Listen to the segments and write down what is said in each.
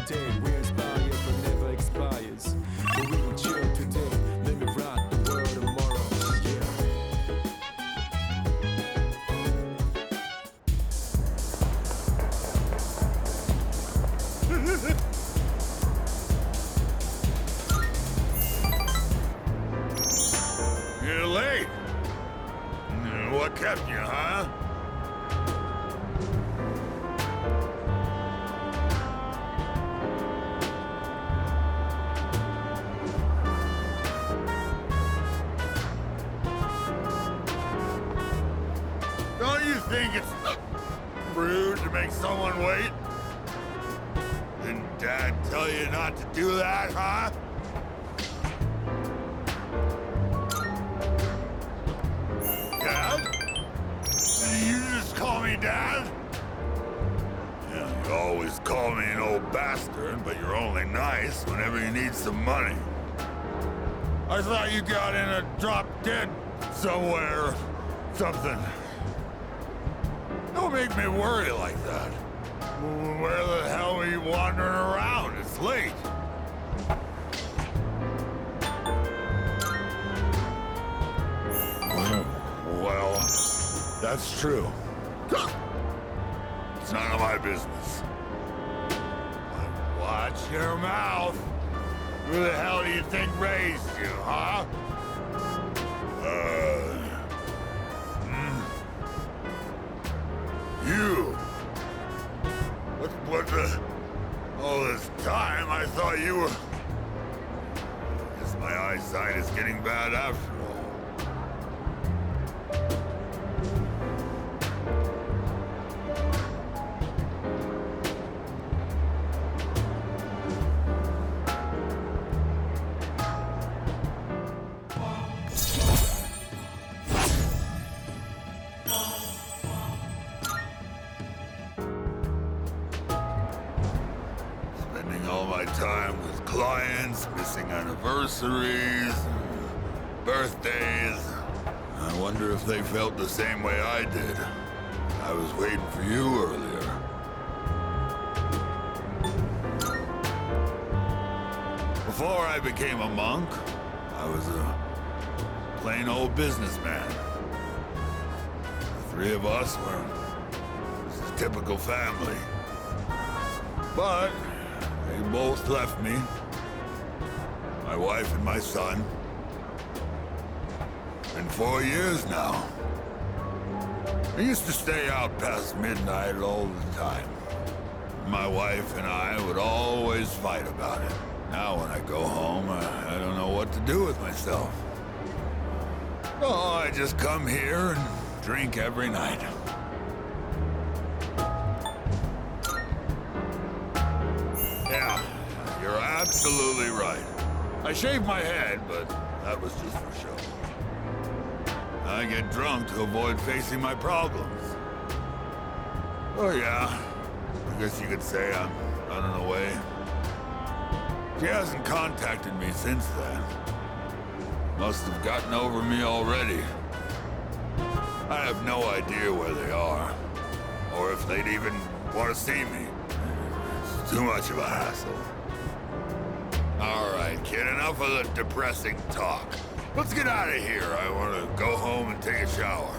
today. We inspire but never expires. But we will chill today. Let me rock the world tomorrow. Yeah. You're late. What kept you, huh? Don't you think it's rude to make someone wait? Didn't Dad tell you not to do that, huh? Dad? You just call me Dad? Yeah, you always call me an old bastard, but you're only nice whenever you need some money. I thought you got in a drop dead somewhere or something. Don't make me worry like that. Where the hell are you wandering around? It's late. Well, that's true. It's none of my business. But watch your mouth. Who the hell do you think raised you, huh? You. What the... All this time, I thought you were... Guess my eyesight is getting bad after all. Spending all my time with clients, missing anniversaries, birthdays. I wonder if they felt the same way I did. I was waiting for you earlier. Before I became a monk, I was a plain old businessman. The three of us were just a typical family. But they both left me. My wife and my son. Been 4 years now. I used to stay out past midnight all the time. My wife and I would always fight about it. Now when I go home, I don't know what to do with myself. Oh, I just come here and drink every night. Yeah, you're absolutely right. I shaved my head, but that was just for show. I get drunk to avoid facing my problems. Oh yeah, I guess you could say I'm running away. She hasn't contacted me since then. Must have gotten over me already. I have no idea where they are, or if they'd even want to see me. It's too much of a hassle. All right, kid, enough of the depressing talk. Let's get out of here. I want to go home and take a shower.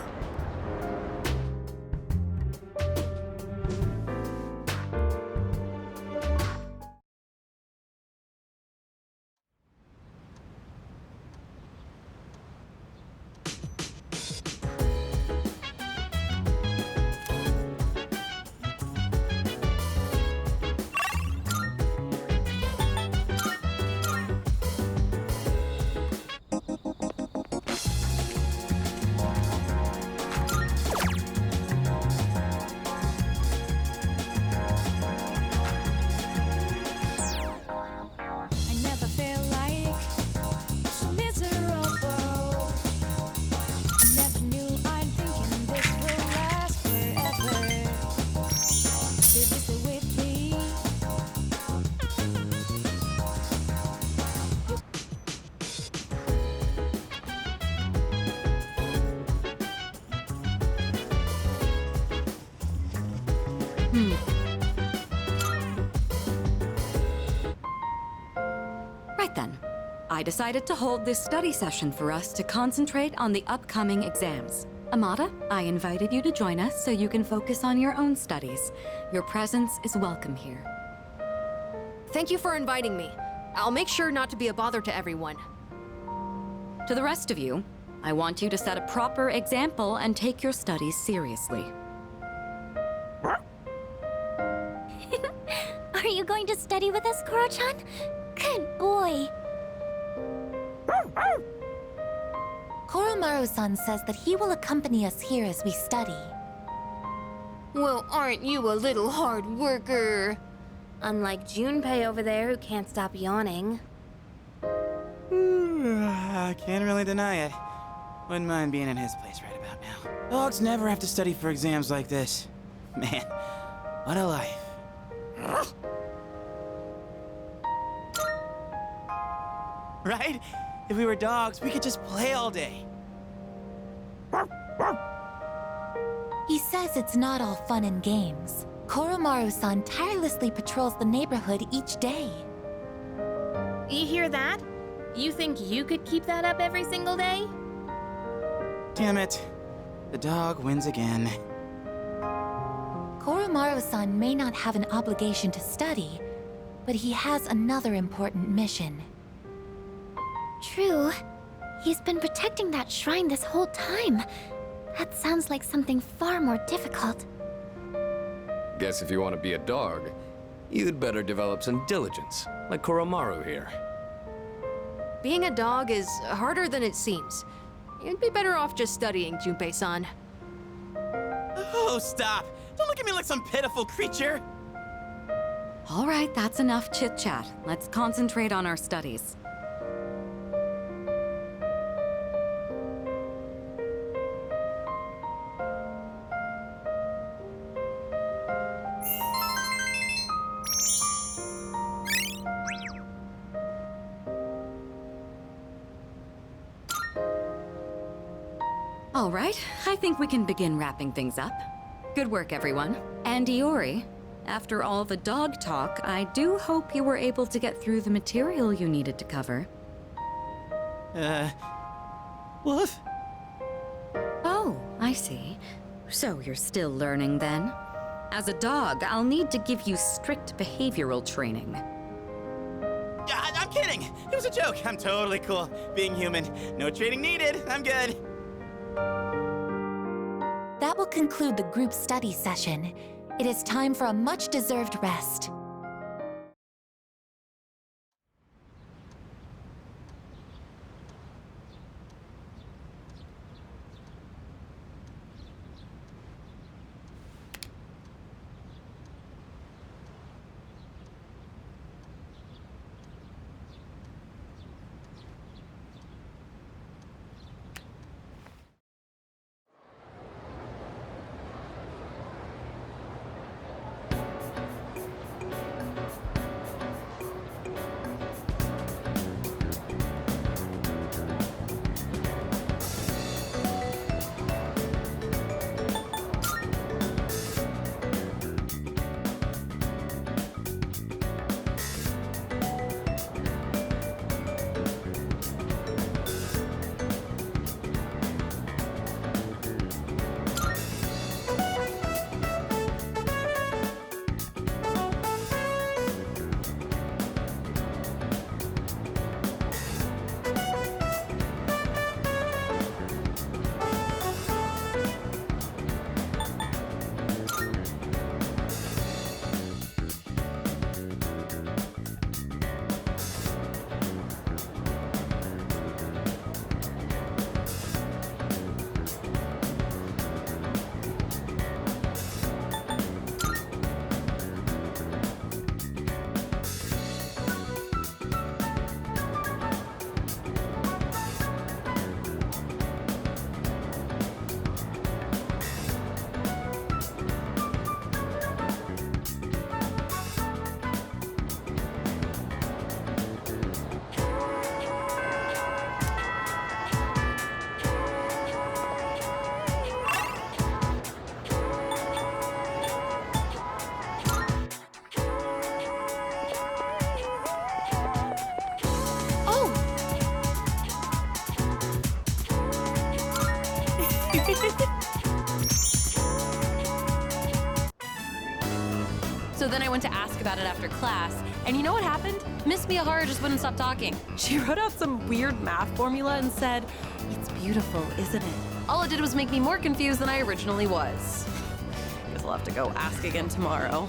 I decided to hold this study session for us to concentrate on the upcoming exams. Amada, I invited you to join us so you can focus on your own studies. Your presence is welcome here. Thank you for inviting me. I'll make sure not to be a bother to everyone. To the rest of you, I want you to set a proper example and take your studies seriously. Are you going to study with us, Koro-chan? Good boy. Koromaru-san says that he will accompany us here as we study. Well, aren't you a little hard worker? Unlike Junpei over there who can't stop yawning. I can't really deny it. Wouldn't mind being in his place right about now. Dogs never have to study for exams like this. Man, what a life. Right? If we were dogs, we could just play all day. He says it's not all fun and games. Koromaru-san tirelessly patrols the neighborhood each day. You hear that? You think you could keep that up every single day? Damn it. The dog wins again. Koromaru-san may not have an obligation to study, but he has another important mission. True. He's been protecting that shrine this whole time. That sounds like something far more difficult. Guess if you want to be a dog, you'd better develop some diligence, like Koromaru here. Being a dog is harder than it seems. You'd be better off just studying, Junpei-san. Oh, stop! Don't look at me like some pitiful creature! All right, that's enough chit-chat. Let's concentrate on our studies. All right, I think we can begin wrapping things up. Good work, everyone. And Iori, after all the dog talk, I do hope you were able to get through the material you needed to cover. Wolf? Oh, I see. So you're still learning then? As a dog, I'll need to give you strict behavioral training. I'm kidding! It was a joke! I'm totally cool being human. No training needed. I'm good. That will conclude the group study session. It is time for a much-deserved rest. class, and you know what happened? Miss Miyahara just wouldn't stop talking. She wrote out some weird math formula and said, "It's beautiful, isn't it?" All it did was make me more confused than I originally was. Guess I'll have to go ask again tomorrow.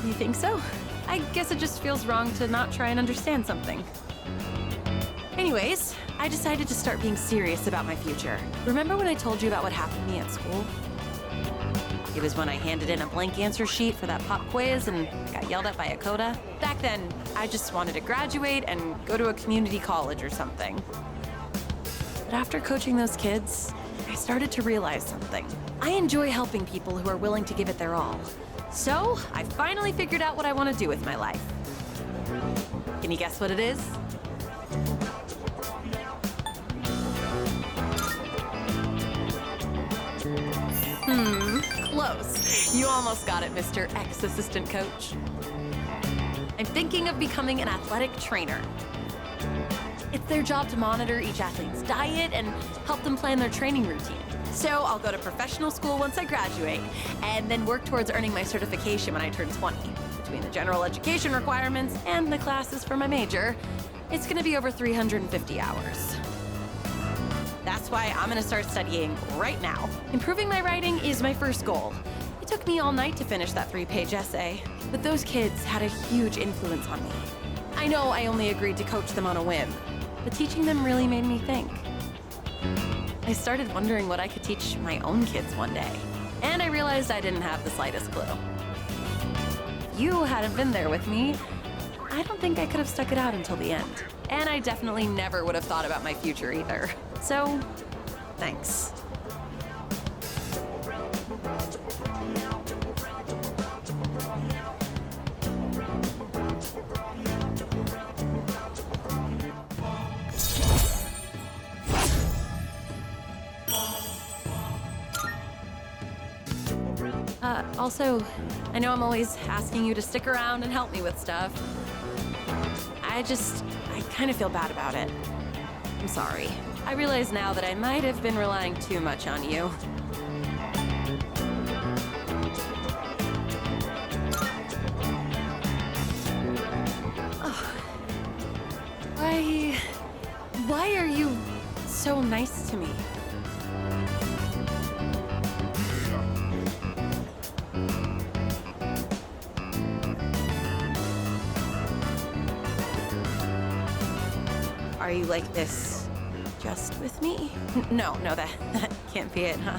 You think so? I guess it just feels wrong to not try and understand something. Anyways, I decided to start being serious about my future. Remember when I told you about what happened to me at school? It was when I handed in a blank answer sheet for that pop quiz and got yelled at by a coda. Back then, I just wanted to graduate and go to a community college or something. But after coaching those kids, I started to realize something. I enjoy helping people who are willing to give it their all. So, I finally figured out what I want to do with my life. Can you guess what it is? Close. You almost got it, Mr. Ex-Assistant Coach. I'm thinking of becoming an athletic trainer. It's their job to monitor each athlete's diet and help them plan their training routine. So I'll go to professional school once I graduate, and then work towards earning my certification when I turn 20. Between the general education requirements and the classes for my major, it's gonna be over 350 hours. That's why I'm gonna start studying right now. Improving my writing is my first goal. It took me all night to finish that 3-page essay, but those kids had a huge influence on me. I know I only agreed to coach them on a whim, but teaching them really made me think. I started wondering what I could teach my own kids one day, and I realized I didn't have the slightest clue. If you hadn't been there with me, I don't think I could have stuck it out until the end. And I definitely never would have thought about my future either. So, thanks. Also, I know I'm always asking you to stick around and help me with stuff. I kind of feel bad about it. I'm sorry. I realize now that I might have been relying too much on you. Oh. Why are you so nice to me? Are you like this just with me? No, that can't be it, huh?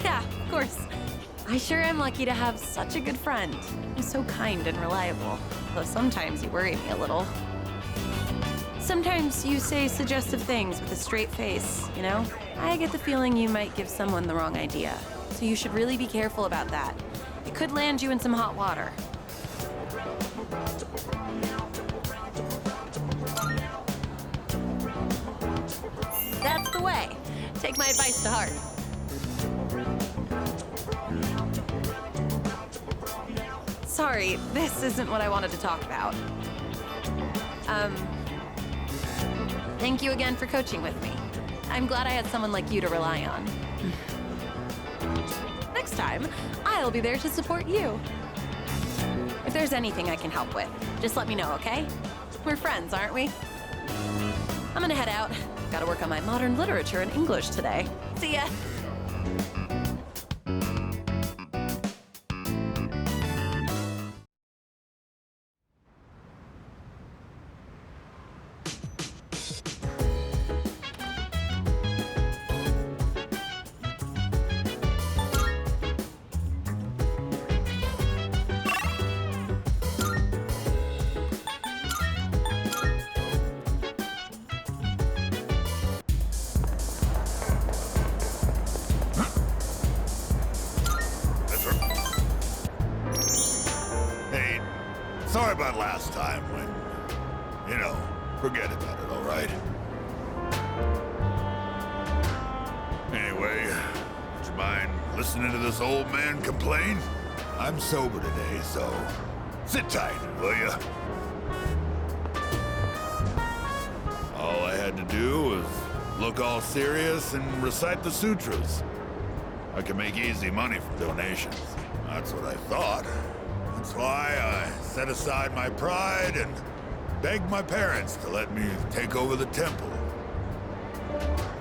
Yeah, of course. I sure am lucky to have such a good friend. He's so kind and reliable, though sometimes you worry me a little. Sometimes you say suggestive things with a straight face, you know? I get the feeling you might give someone the wrong idea, so you should really be careful about that. It could land you in some hot water. That's the way. Take my advice to heart. Sorry, this isn't what I wanted to talk about. Thank you again for coaching with me. I'm glad I had someone like you to rely on. Next time, I'll be there to support you. If there's anything I can help with, just let me know, okay? We're friends, aren't we? I'm gonna head out. Gotta work on my modern literature and English today. See ya! Sorry about last time when, forget about it, all right? Anyway, would you mind listening to this old man complain? I'm sober today, so sit tight, will ya? All I look all serious, and recite the sutras. I can make easy money from donations. That's what I thought. That's why I set aside my pride and begged my parents to let me take over the temple.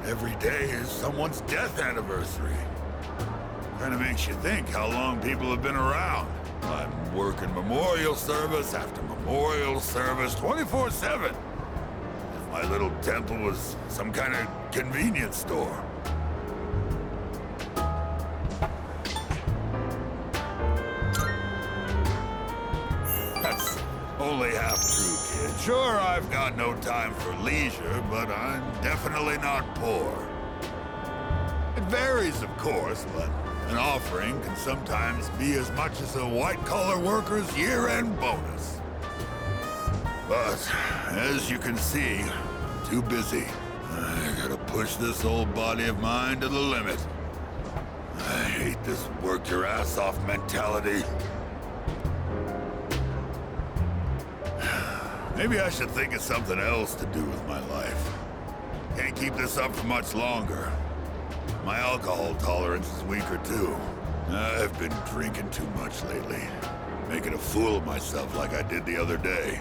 Every day is someone's death anniversary. Kinda makes you think how long people have been around. I'm working memorial service after memorial service 24/7. If my little temple was some kind of convenience store. That's only half true, kid. Sure, I've got no time for leisure, but I'm definitely not poor. It varies, of course, but an offering can sometimes be as much as a white-collar worker's year-end bonus. But, as you can see, I'm too busy. I gotta push this old body of mine to the limit. I hate this work-your-ass-off mentality. Maybe I should think of something else to do with my life. Can't keep this up for much longer. My alcohol tolerance is weaker too. I've been drinking too much lately. Making a fool of myself like I did the other day.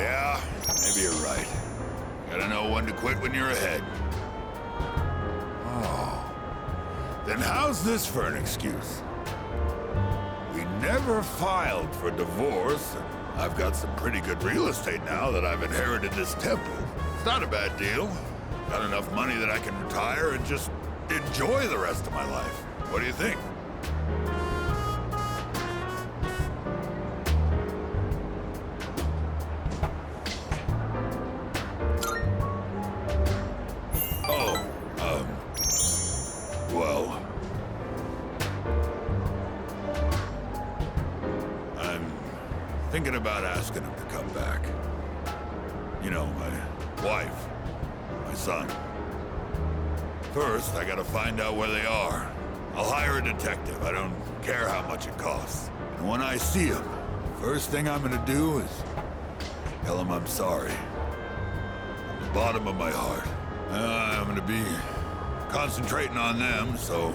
Yeah, maybe you're right. Gotta know when to quit when you're ahead. Oh. Then how's this for an excuse? We never filed for divorce. I've got some pretty good real estate now that I've inherited this temple. It's not a bad deal. Got enough money that I can retire and just enjoy the rest of my life. What do you think? Oh, well... thinking about asking him to come back. You know, my wife, my son. First, I gotta find out where they are. I'll hire a detective. I don't care how much it costs. And when I see him, first thing I'm gonna do is tell him I'm sorry. From the bottom of my heart. I'm gonna be concentrating on them, so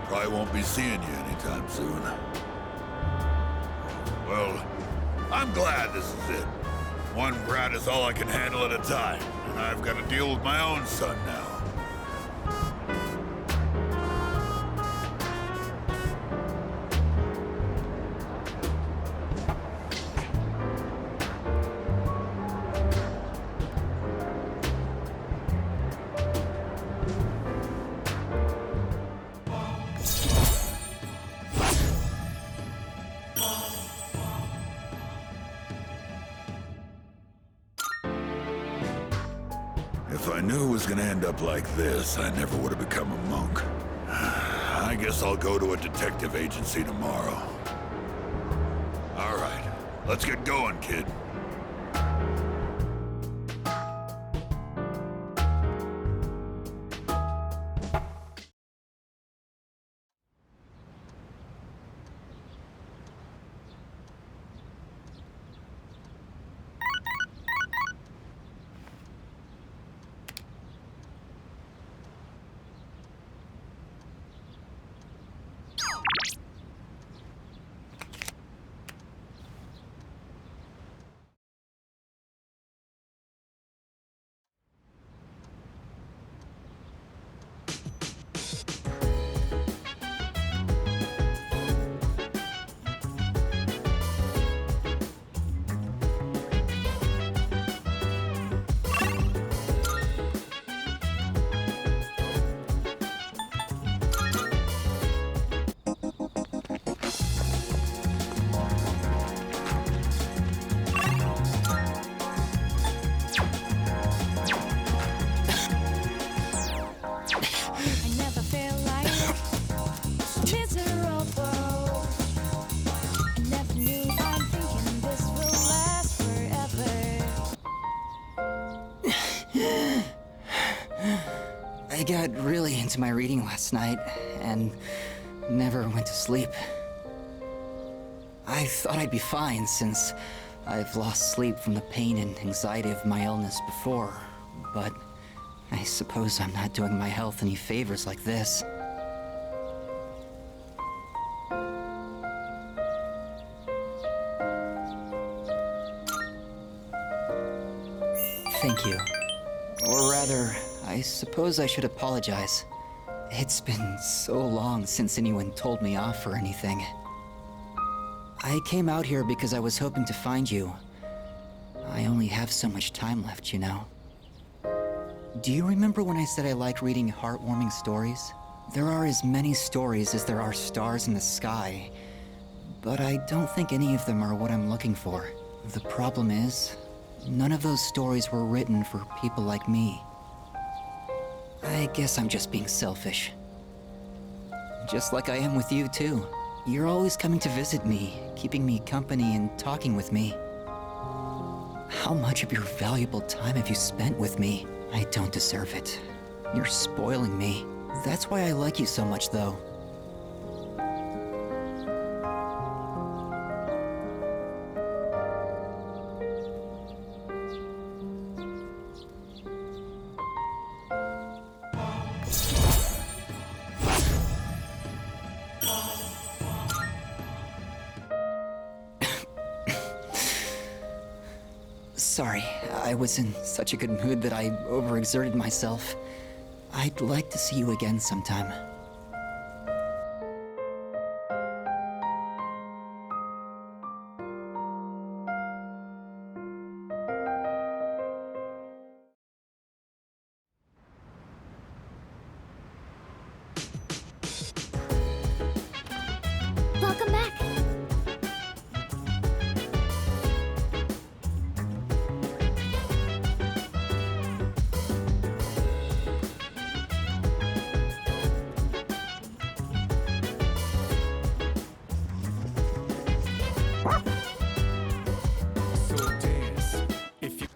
probably won't be seeing you anytime soon. Well, I'm glad this is it. One brat is all I can handle at a time, and I've got to deal with my own son now. If I knew it was gonna end up like this, I never would have become a monk. I guess I'll go to a detective agency tomorrow. All right, let's get going, kid. I got really into my reading last night and never went to sleep. I thought I'd be fine since I've lost sleep from the pain and anxiety of my illness before, but I suppose I'm not doing my health any favors like this. Thank you. Or rather, I suppose I should apologize. It's been so long since anyone told me off for anything. I came out here because I was hoping to find you. I only have so much time left, you know. Do you remember when I said I like reading heartwarming stories? There are as many stories as there are stars in the sky, but I don't think any of them are what I'm looking for. The problem is, none of those stories were written for people like me. I guess I'm just being selfish. Just like I am with you, too. You're always coming to visit me, keeping me company and talking with me. How much of your valuable time have you spent with me? I don't deserve it. You're spoiling me. That's why I like you so much, though. Sorry, I was in such a good mood that I overexerted myself. I'd like to see you again sometime. Welcome back. So dance. If you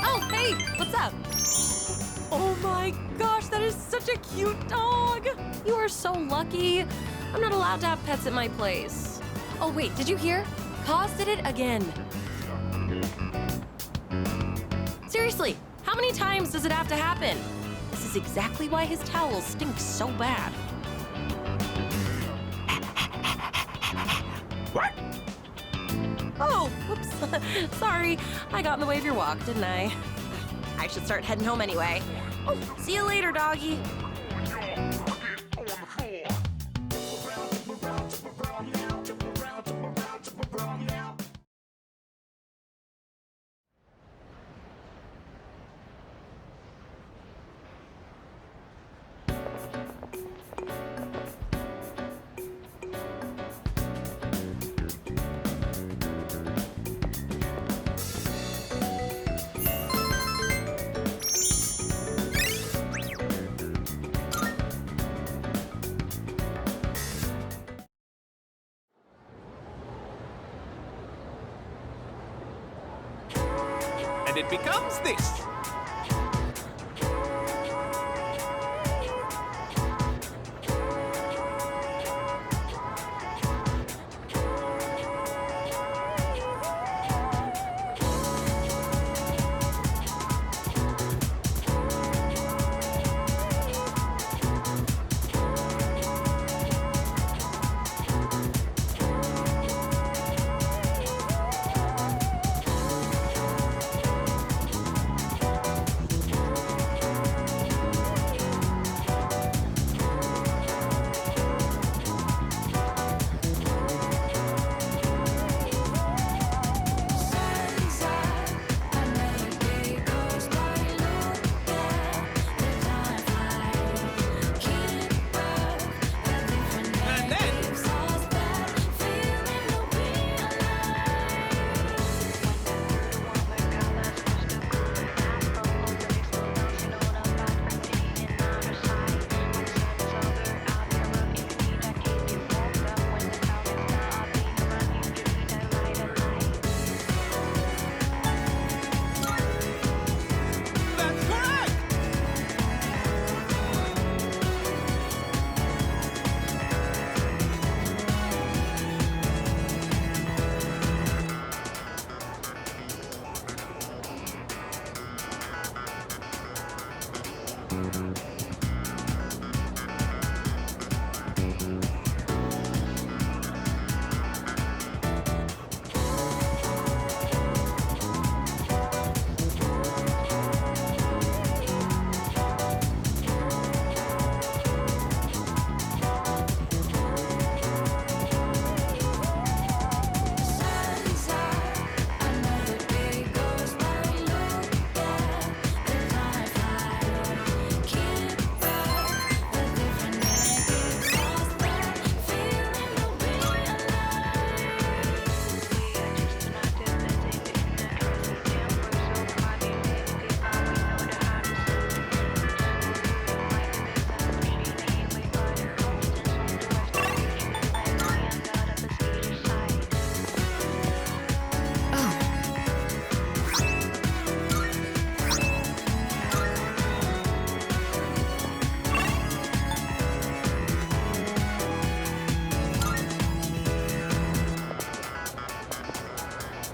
Oh, hey, what's up? Oh my gosh, that is such a cute dog. You are so lucky. I'm not allowed to have pets at my place. Oh wait, did you hear? Kaz did it again. Seriously, how many times does it have to happen? This is exactly why his towel stinks so bad. Oh, whoops. Sorry, I got in the way of your walk, didn't I? I should start heading home anyway. Oh, see you later, doggy. And it becomes this.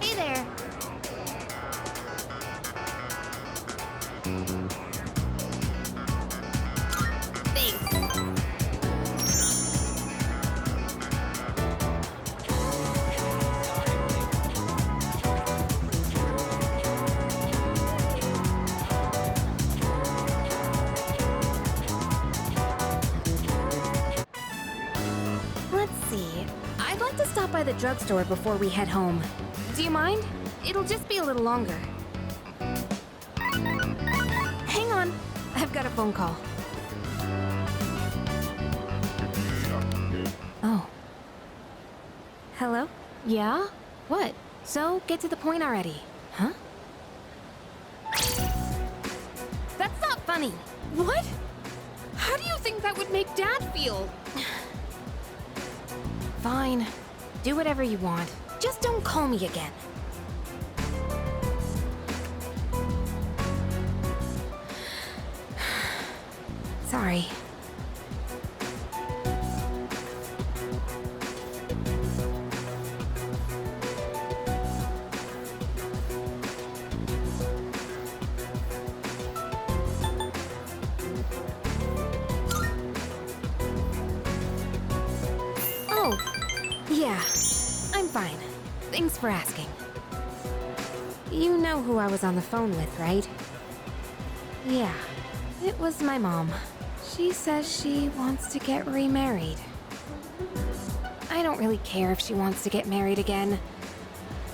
Hey there. Thanks. Let's see. I'd like to stop by the drugstore before we head home. Do you mind? It'll just be a little longer. Hang on. I've got a phone call. Oh. Hello? Yeah? What? So, get to the point already. Huh? That's not funny. What? How do you think that would make Dad feel? Fine. Do whatever you want. Just don't call me again. Sorry. Oh, yeah. I'm fine. Thanks for asking. You know who I was on the phone with, right? Yeah, it was my mom. She says she wants to get remarried. I don't really care if she wants to get married again.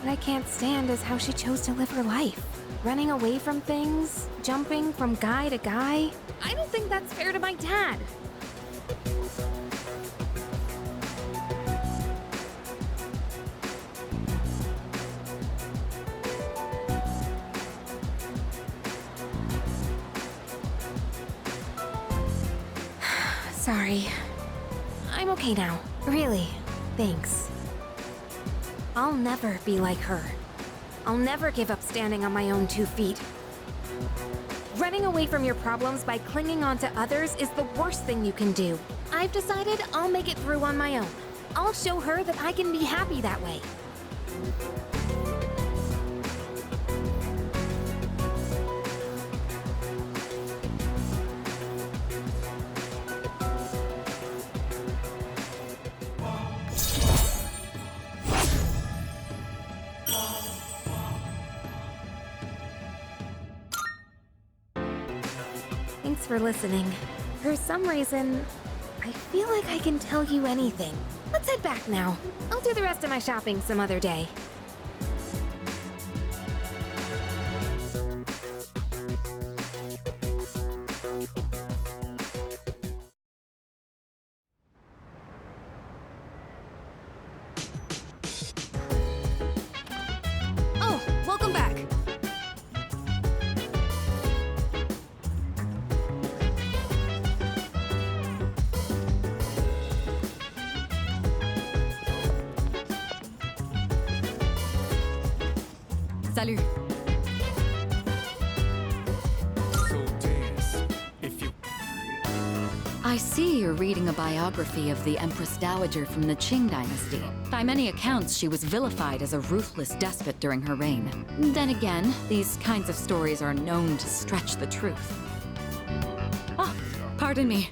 What I can't stand is how she chose to live her life. Running away from things, jumping from guy to guy. I don't think that's fair to my dad. Sorry. I'm okay now. Really. Thanks. I'll never be like her. I'll never give up standing on my own 2 feet. Running away from your problems by clinging on to others is the worst thing you can do. I've decided I'll make it through on my own. I'll show her that I can be happy that way. Thanks for listening. For some reason, I feel like I can tell you anything. Let's head back now. I'll do the rest of my shopping some other day. Oh, welcome back. Salut. So dance, if you I see you're reading a biography of the Empress Dowager from the Qing dynasty. By many accounts, she was vilified as a ruthless despot during her reign. Then again, these kinds of stories are known to stretch the truth. Pardon me.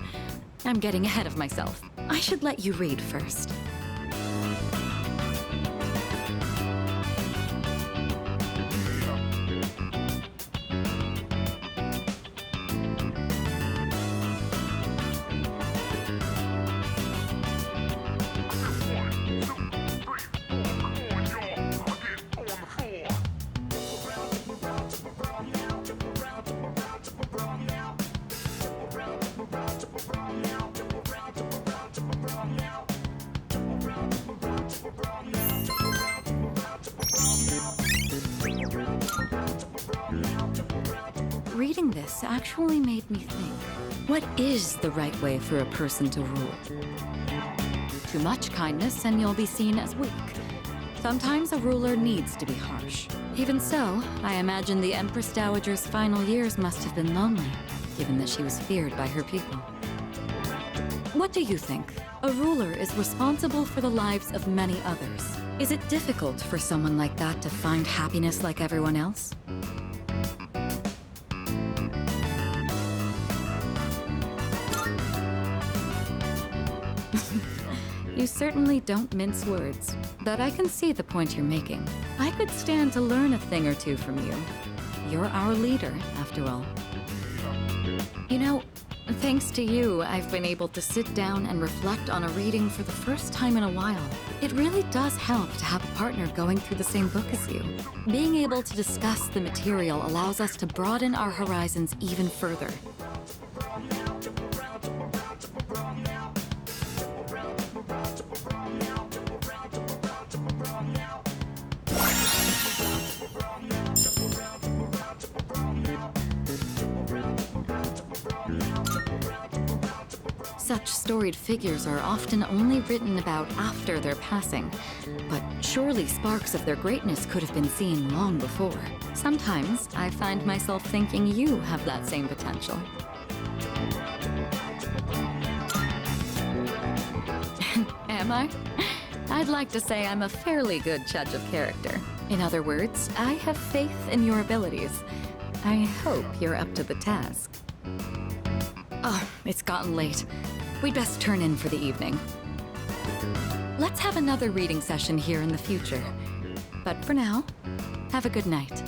I'm getting ahead of myself. I should let you read first. Reading this actually made me think, what is the right way for a person to rule? Too much kindness and you'll be seen as weak. Sometimes a ruler needs to be harsh. Even so, I imagine the Empress Dowager's final years must have been lonely, given that she was feared by her people. What do you think? A ruler is responsible for the lives of many others. Is it difficult for someone like that to find happiness like everyone else? You certainly don't mince words, but I can see the point you're making. I could stand to learn a thing or two from you. You're our leader, after all. You know, thanks to you, I've been able to sit down and reflect on a reading for the first time in a while. It really does help to have a partner going through the same book as you. Being able to discuss the material allows us to broaden our horizons even further. Such storied figures are often only written about after their passing, but surely sparks of their greatness could have been seen long before. Sometimes I find myself thinking you have that same potential. Am I? I'd like to say I'm a fairly good judge of character. In other words, I have faith in your abilities. I hope you're up to the task. Oh, it's gotten late. We'd best turn in for the evening. Let's have another reading session here in the future. But for now, have a good night.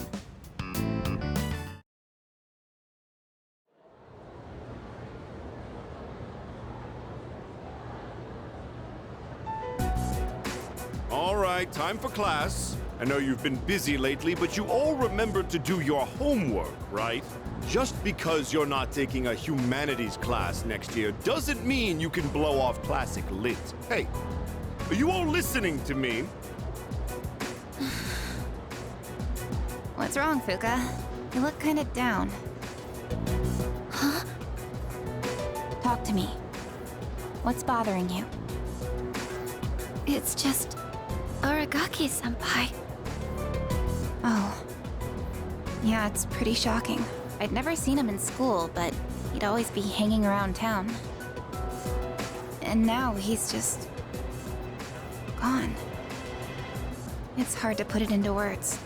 All right, time for class. I know you've been busy lately, but you all remembered to do your homework, right? Just because you're not taking a humanities class next year doesn't mean you can blow off classic lit. Hey, are you all listening to me? What's wrong, Fuka? You look kind of down. Huh? Talk to me. What's bothering you? It's just Aragaki-senpai. Oh. Yeah, it's pretty shocking. I'd never seen him in school, but he'd always be hanging around town. And now he's just... gone. It's hard to put it into words.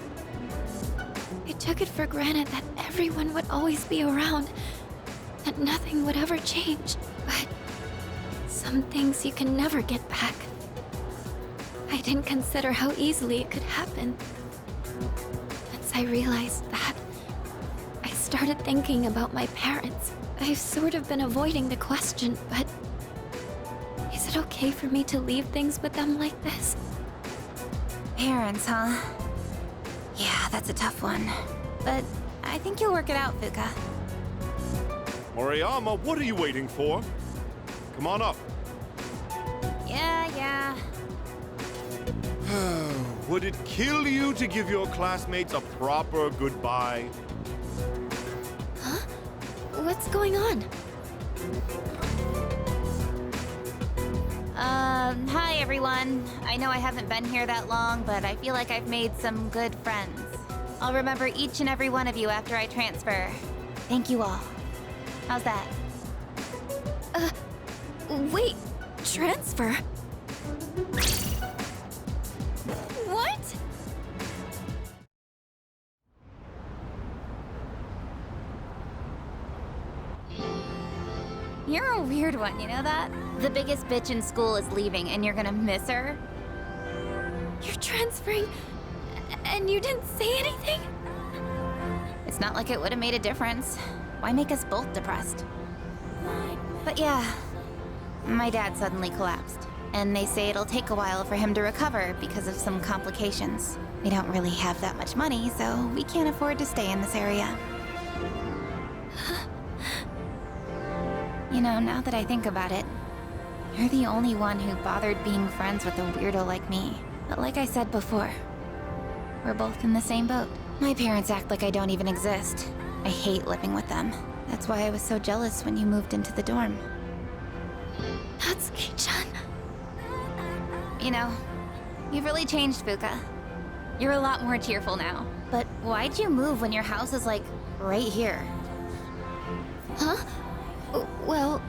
I took it for granted that everyone would always be around, that nothing would ever change. But some things you can never get back. I didn't consider how easily it could happen. Once I realized that, I started thinking about my parents. I've sort of been avoiding the question, but is it okay for me to leave things with them like this? Parents, huh? Yeah, that's a tough one. But I think you'll work it out, Fuka. Moriyama, what are you waiting for? Come on up. Yeah. Would it kill you to give your classmates a proper goodbye? Huh? What's going on? Hi everyone. I know I haven't been here that long, but I feel like I've made some good friends. I'll remember each and every one of you after I transfer. Thank you all. How's that? Wait, transfer? What? You're a weird one, you know that? The biggest bitch in school is leaving and you're gonna miss her? You're transferring, and you didn't say anything? It's not like it would have made a difference. Why make us both depressed? But yeah, my dad suddenly collapsed. And they say it'll take a while for him to recover because of some complications. We don't really have that much money, so we can't afford to stay in this area. You know, now that I think about it, you're the only one who bothered being friends with a weirdo like me. But like I said before, we're both in the same boat. My parents act like I don't even exist. I hate living with them. That's why I was so jealous when you moved into the dorm. Natsuki-chan. You know, you've really changed, Fuka. You're a lot more cheerful now. But why'd you move when your house is, like, right here? Huh? Well,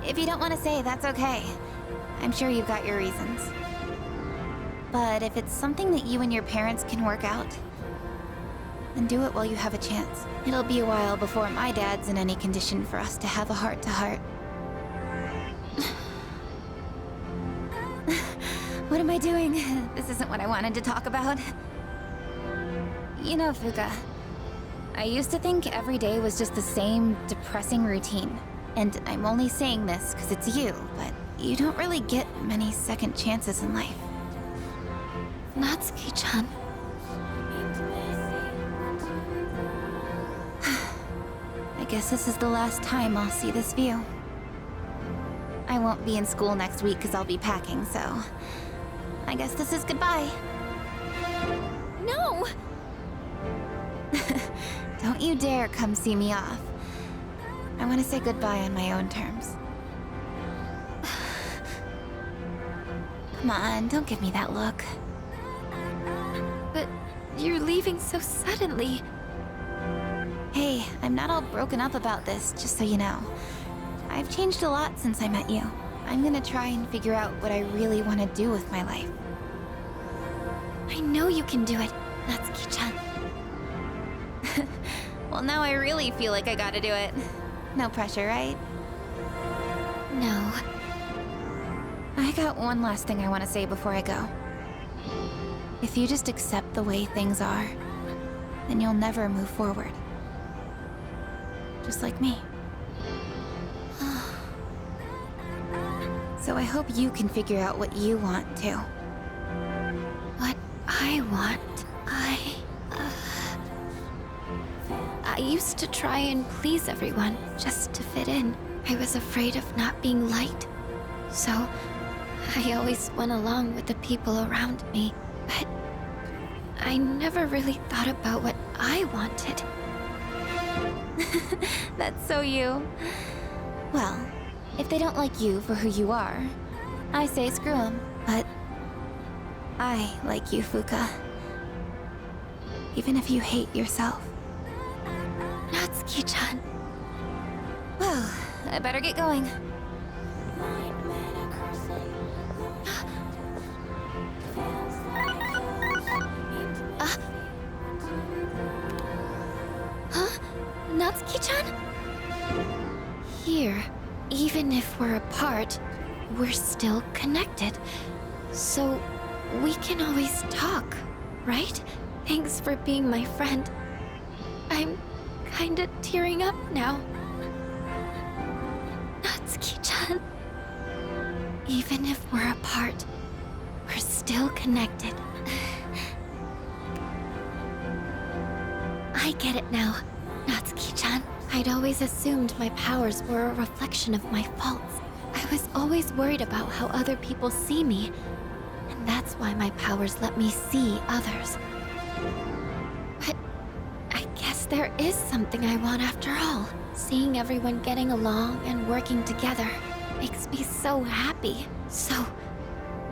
If you don't want to say, that's okay. I'm sure you've got your reasons. But if it's something that you and your parents can work out, then do it while you have a chance. It'll be a while before my dad's in any condition for us to have a heart-to-heart. What am I doing? This isn't what I wanted to talk about. You know, Fuka, I used to think every day was just the same depressing routine. And I'm only saying this because it's you, but you don't really get many second chances in life. Natsuki-chan. I guess this is the last time I'll see this view. I won't be in school next week because I'll be packing, so I guess this is goodbye. No! Don't you dare come see me off. I want to say goodbye on my own terms. Come on, don't give me that look. But you're leaving so suddenly. Hey, I'm not all broken up about this, just so you know. I've changed a lot since I met you. I'm gonna try and figure out what I really want to do with my life. I know you can do it, Natsuki-chan. Well, now I really feel like I gotta do it. No pressure, right? No. I got one last thing I want to say before I go. If you just accept the way things are, then you'll never move forward. Just like me. So I hope you can figure out what you want too. What I want, I used to try and please everyone, just to fit in. I was afraid of not being liked. So, I always went along with the people around me. But I never really thought about what I wanted. That's so you. Well, if they don't like you for who you are, I say screw them. But I like you, Fuka. Even if you hate yourself. Natsuki-chan. Well, I better get going. Huh? Natsuki-chan? Here, even if we're apart, we're still connected. So, we can always talk, right? Thanks for being my friend. I'm kinda tearing up now. Natsuki-chan. Even if we're apart, we're still connected. I get it now, Natsuki-chan. I'd always assumed my powers were a reflection of my faults. I was always worried about how other people see me, and that's why my powers let me see others. But I guess there is something I want after all. Seeing everyone getting along and working together makes me so happy. So,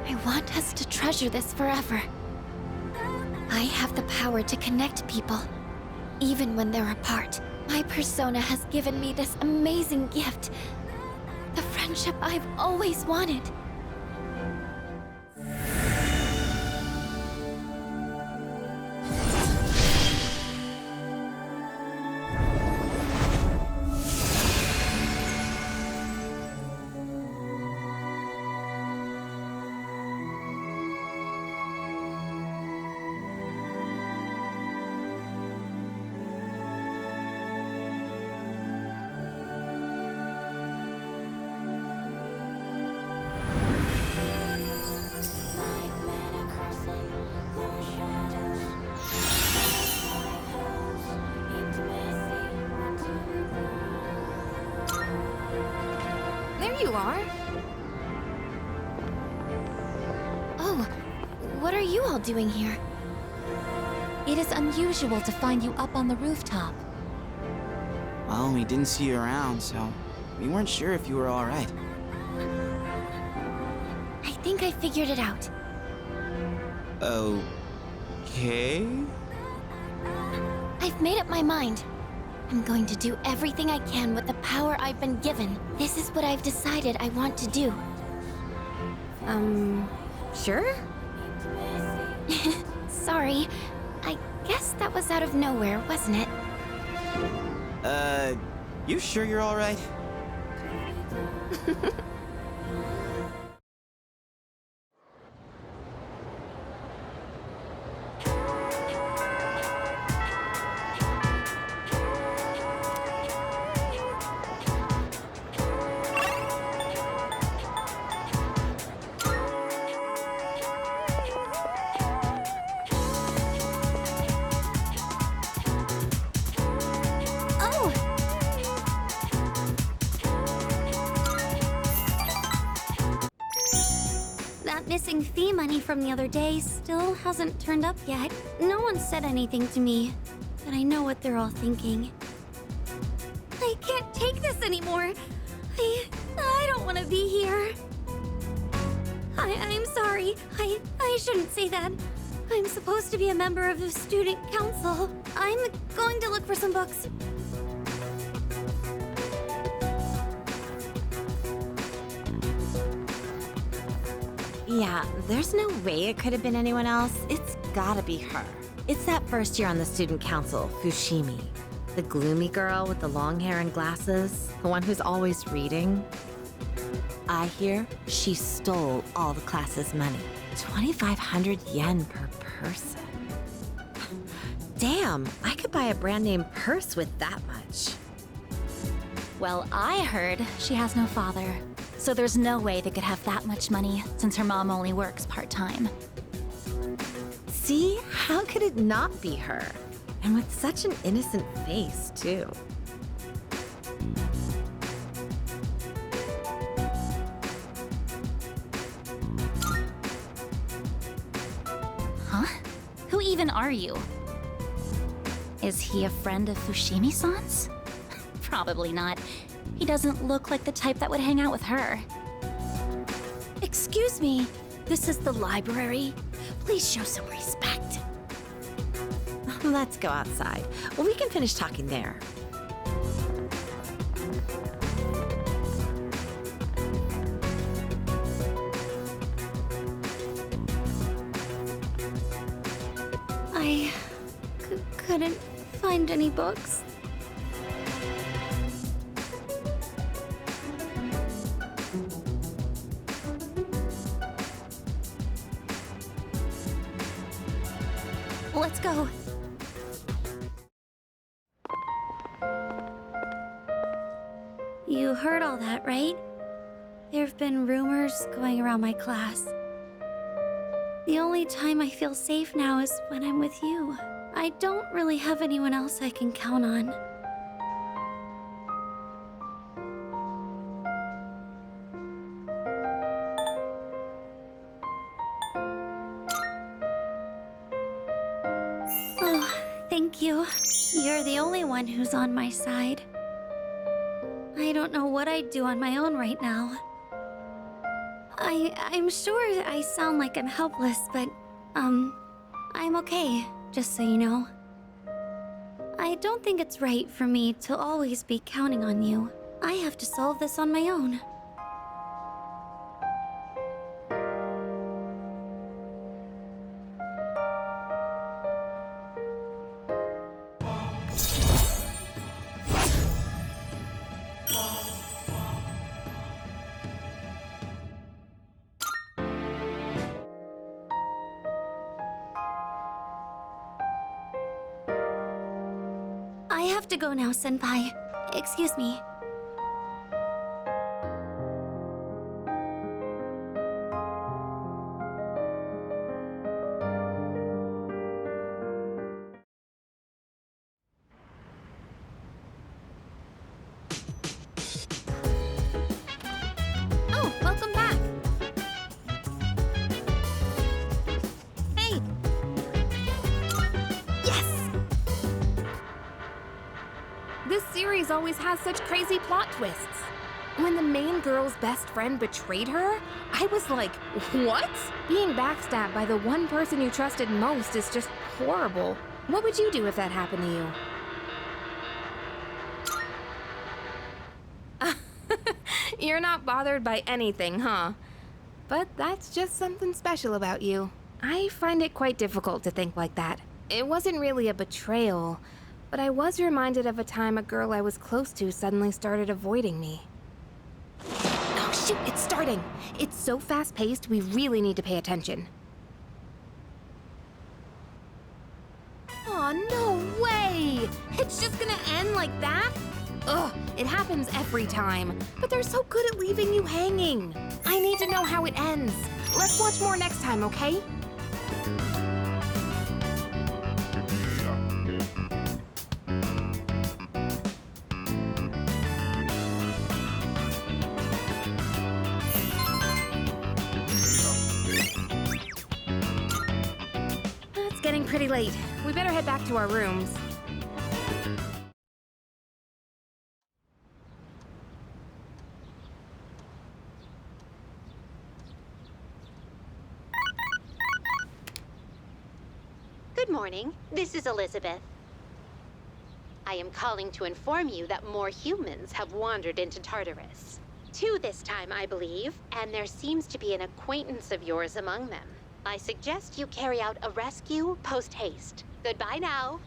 I want us to treasure this forever. I have the power to connect people, even when they're apart. My persona has given me this amazing gift. The friendship I've always wanted. you are. Oh, what are you all doing here? It is unusual to find you up on the rooftop. Well, we didn't see you around, so we weren't sure if you were all right. I think I figured it out. Okay? I've made up my mind. I'm going to do everything I can with the power I've been given. This is what I've decided I want to do. Sure? Sorry. I guess that was out of nowhere, wasn't it? You sure you're all right? Oh! That missing fee money from the other day still hasn't turned up yet. No one said anything to me, but I know what they're all thinking. I can't take this anymore. I don't want to be here. I'm sorry. I shouldn't say that. I'm supposed to be a member of the student council. I'm going to look for some books. Yeah, there's no way it could have been anyone else. It's gotta be her. It's that first year on the student council, Fushimi. The gloomy girl with the long hair and glasses. The one who's always reading. I hear she stole all the class's money. 2,500 yen per person. Damn, I could buy a brand name purse with that much. Well, I heard she has no father. So there's no way they could have that much money since her mom only works part-time. See? How could it not be her? And with such an innocent face, too. Huh? Who even are you? Is he a friend of Fushimi-san's? Probably not. He doesn't look like the type that would hang out with her. Excuse me, this is the library. Please show some respect. Let's go outside. Well, we can finish talking there. I couldn't find any books. Let's go. You heard all that, right? There have been rumors going around my class. The only time I feel safe now is when I'm with you. I don't really have anyone else I can count on. Oh, thank you. You're the only one who's on my side. I don't know what I'd do on my own right now. I'm sure I sound like I'm helpless, but, I'm okay, just so you know. I don't think it's right for me to always be counting on you. I have to solve this on my own. I have to go now, Senpai. Excuse me. series always has such crazy plot twists. When the main girl's best friend betrayed her, I was like, what? Being backstabbed by the one person you trusted most is just horrible. What would you do if that happened to you? You're not bothered by anything, huh? But that's just something special about you. I find it quite difficult to think like that. It wasn't really a betrayal, but I was reminded of a time a girl I was close to suddenly started avoiding me. Oh shoot, it's starting! It's so fast-paced, we really need to pay attention. Aw, no way! It's just gonna end like that? Ugh, it happens every time. But they're so good at leaving you hanging. I need to know how it ends. Let's watch more next time, okay? It's getting pretty late. We better head back to our rooms. Good morning. This is Elizabeth. I am calling to inform you that more humans have wandered into Tartarus. 2 this time, I believe, and there seems to be an acquaintance of yours among them. I suggest you carry out a rescue post-haste. Goodbye now.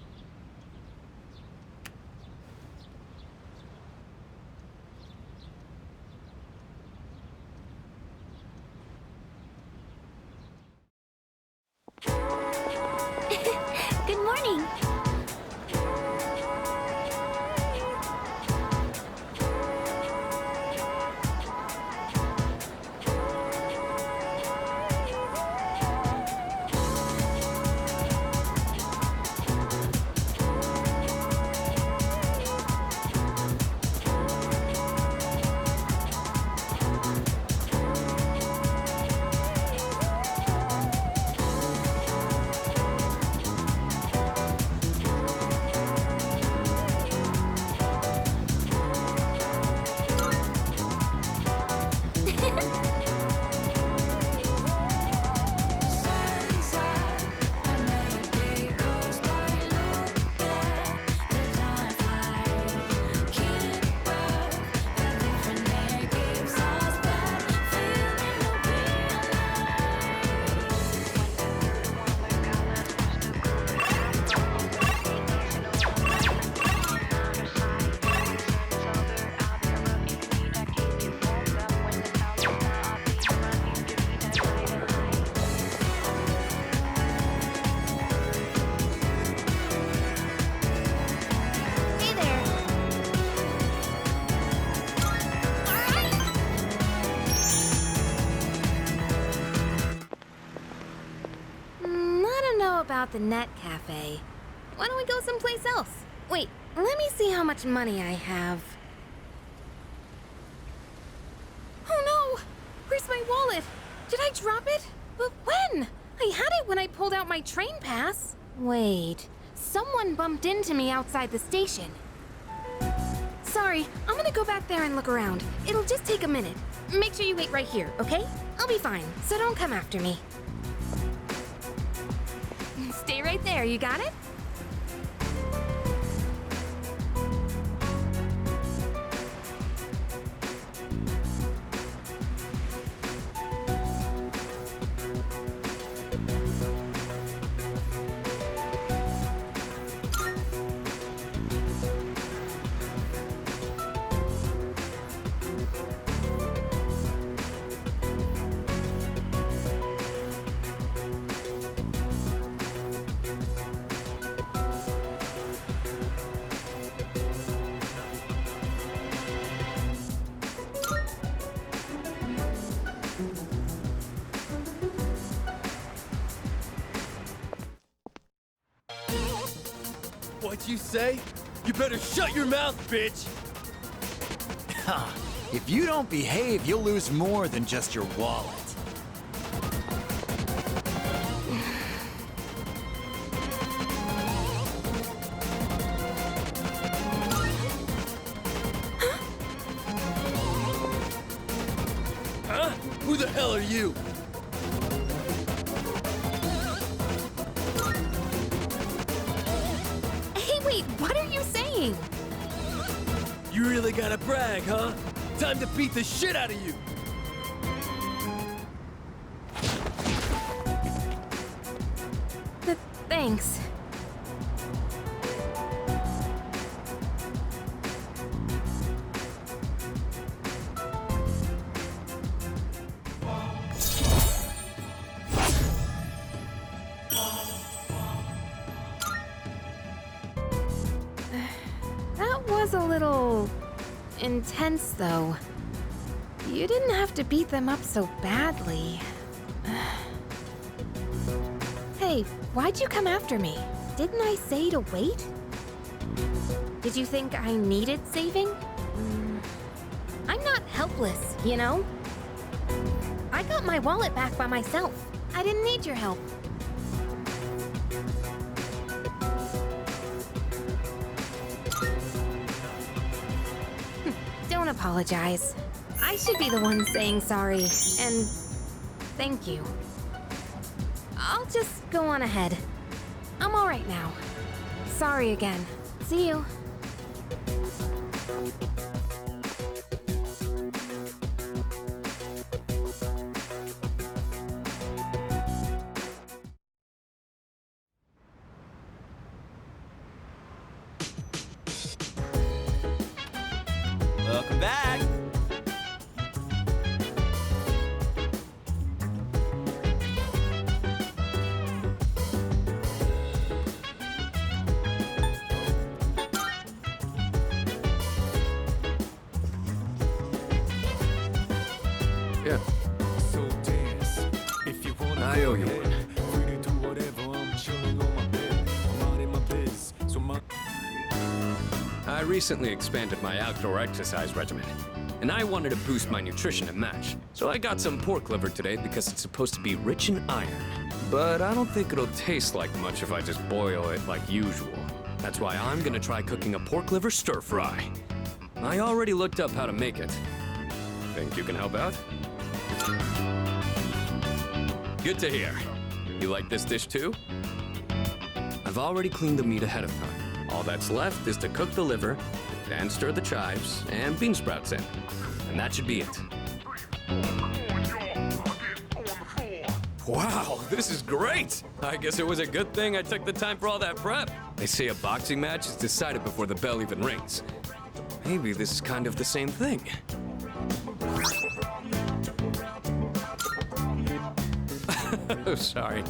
Good morning. About the Net Cafe. Why don't we go someplace else? Wait, let me see how much money I have. Oh no! Where's my wallet? Did I drop it? But when? I had it when I pulled out my train pass. Wait, someone bumped into me outside the station. Sorry, I'm gonna go back there and look around. It'll just take a minute. Make sure you wait right here, okay? I'll be fine, so don't come after me. Stay right there, you got it? What'd you say? You better shut your mouth, bitch! If you don't behave, you'll lose more than just your wallet. hell are you? Hey, wait, what are you saying? You really gotta brag, huh? Time to beat the shit out of you! Thanks. That was a little intense, though. You didn't have to beat them up so badly. Hey, why'd you come after me? Didn't I say to wait? Did you think I needed saving? I'm not helpless, you know? I got my wallet back by myself. I didn't need your help. Don't apologize. I should be the one saying sorry, and thank you. I'll just go on ahead. I'm all right now. Sorry again. See you. Welcome back. Yeah. So dance if you wanna. I owe you one. Free to do whatever. I'm chilling on my bed. I'm out in my biz. So my I recently expanded my outdoor exercise regimen, and I wanted to boost my nutrition to match. So I got some pork liver today because it's supposed to be rich in iron. But I don't think it'll taste like much if I just boil it like usual. That's why I'm gonna try cooking a pork liver stir fry. I already looked up how to make it. Think you can help out? Good to hear. You like this dish too? I've already cleaned the meat ahead of time. All that's left is to cook the liver, then stir the chives and bean sprouts in. And that should be it. Wow, this is great! I guess it was a good thing I took the time for all that prep. They say a boxing match is decided before the bell even rings. Maybe this is kind of the same thing. Oh, sorry.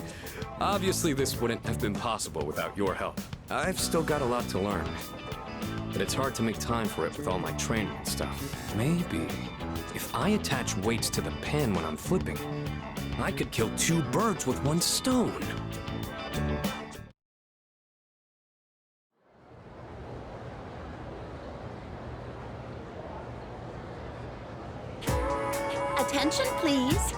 Obviously, this wouldn't have been possible without your help. I've still got a lot to learn. But it's hard to make time for it with all my training and stuff. Maybe if I attach weights to the pan when I'm flipping, I could kill 2 birds with 1 stone. Attention, please.